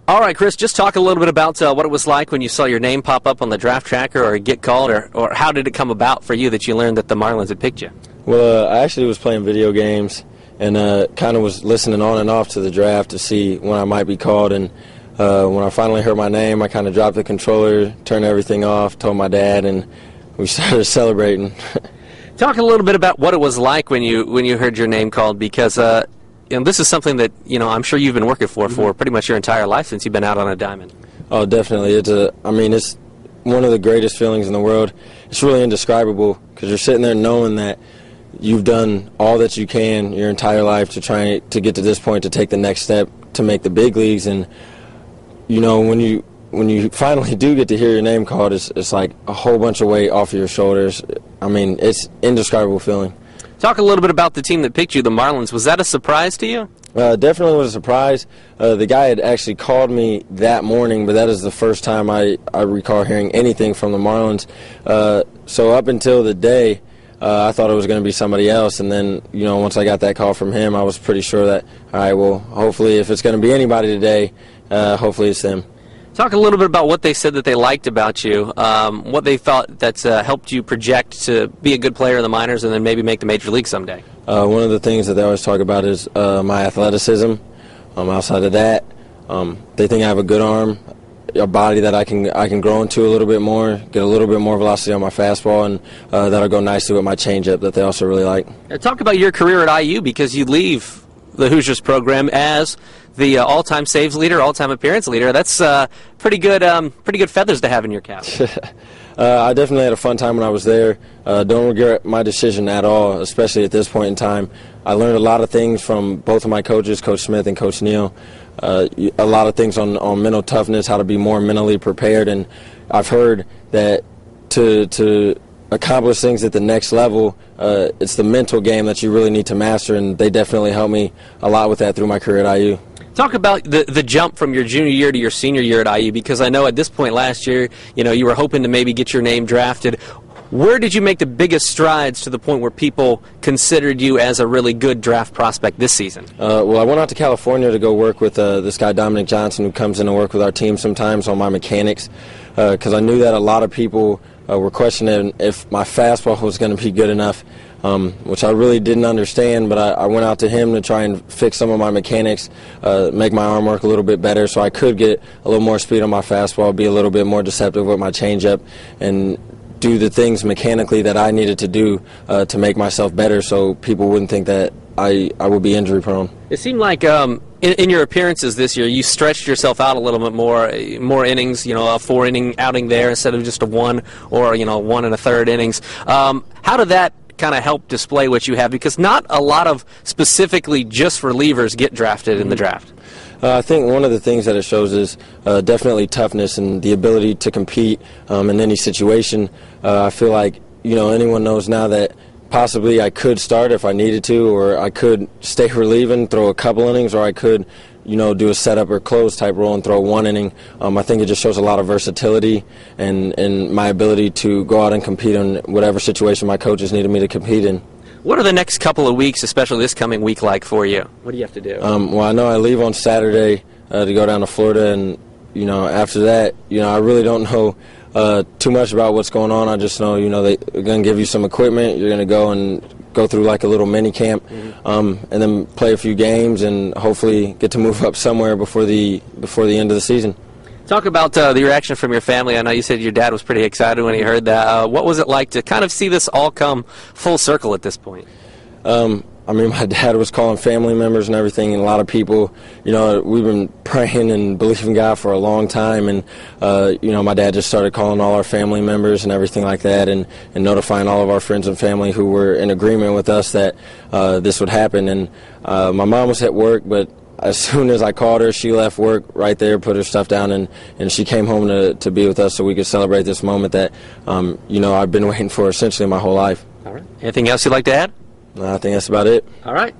All right, Chris, just talk a little bit about what it was like when you saw your name pop up on the draft tracker or get called, or how did it come about for you that you learned that the Marlins had picked you? Well, I actually was playing video games and kind of was listening on and off to the draft to see when I might be called. And when I finally heard my name, I kind of dropped the controller, turned everything off, told my dad, and we started celebrating. Talk a little bit about what it was like when you heard your name called, because this is something that I'm sure you've been working for pretty much your entire life since you've been out on a diamond. Oh, definitely. It's one of the greatest feelings in the world. It's really indescribable because you're sitting there knowing that you've done all that you can your entire life to try to get to this point, to take the next step to make the big leagues. And when you finally do get to hear your name called, it's like a whole bunch of weight off of your shoulders. It's indescribable feeling. Talk a little bit about the team that picked you, the Marlins. Was that a surprise to you? Definitely was a surprise. The guy had actually called me that morning, but that is the first time I recall hearing anything from the Marlins. So up until the day, I thought it was going to be somebody else, and then once I got that call from him, I was pretty sure that, all right, well, hopefully if it's going to be anybody today, hopefully it's them. Talk a little bit about what they said that they liked about you, what they thought that's helped you project to be a good player in the minors and then maybe make the major league someday. One of the things that they always talk about is my athleticism. Outside of that, they think I have a good arm, a body that I can grow into a little bit more, get a little bit more velocity on my fastball, and that'll go nicely with my changeup that they also really like. Talk about your career at IU, because you leave the Hoosiers program as the all-time saves leader, all-time appearance leader. That's pretty good feathers to have in your cap. I definitely had a fun time when I was there. Don't regret my decision at all, especially at this point in time. I learned a lot of things from both of my coaches, Coach Smith and Coach Neal. A lot of things on mental toughness, how to be more mentally prepared, and I've heard that to accomplish things at the next level, it's the mental game that you really need to master, and they definitely helped me a lot with that through my career at IU. Talk about the jump from your junior year to your senior year at IU, because I know at this point last year, you were hoping to maybe get your name drafted. Where did you make the biggest strides to the point where people considered you as a really good draft prospect this season? Well, I went out to California to go work with this guy, Dominic Johnson, who comes in and work with our team sometimes on my mechanics, because I knew that a lot of people were questioning if my fastball was going to be good enough, which I really didn't understand, but I went out to him to try and fix some of my mechanics, make my arm work a little bit better so I could get a little more speed on my fastball, be a little bit more deceptive with my changeup, and do the things mechanically that I needed to do to make myself better so people wouldn't think that I would be injury prone. It seemed like in your appearances this year, you stretched yourself out a little bit more innings, a 4-inning outing there instead of just a 1 or 1 1/3 innings. How did that kind of help display what you have? Because not a lot of specifically just relievers get drafted in the draft. I think one of the things that it shows is definitely toughness and the ability to compete in any situation. I feel like anyone knows now that possibly I could start if I needed to, or I could stay relieving, throw a couple innings, or I could do a setup or close type role and throw 1 inning. I think it just shows a lot of versatility and my ability to go out and compete in whatever situation my coaches needed me to compete in. What are the next couple of weeks, especially this coming week, like for you? What do you have to do? Well, I know I leave on Saturday to go down to Florida, and after that, I really don't know too much about what's going on. I just know they're going to give you some equipment. You're going to go through like a little mini camp, and then play a few games, and hopefully get to move up somewhere before the end of the season. Talk about the reaction from your family. I know you said your dad was pretty excited when he heard that. What was it like to kind of see this all come full circle at this point? My dad was calling family members and everything, and a lot of people, we've been praying and believing God for a long time, and, my dad just started calling all our family members and everything like that, and notifying all of our friends and family who were in agreement with us that this would happen. And my mom was at work, but as soon as I called her, she left work right there, put her stuff down, and she came home to be with us so we could celebrate this moment that, I've been waiting for essentially my whole life. All right. Anything else you'd like to add? I think that's about it. All right.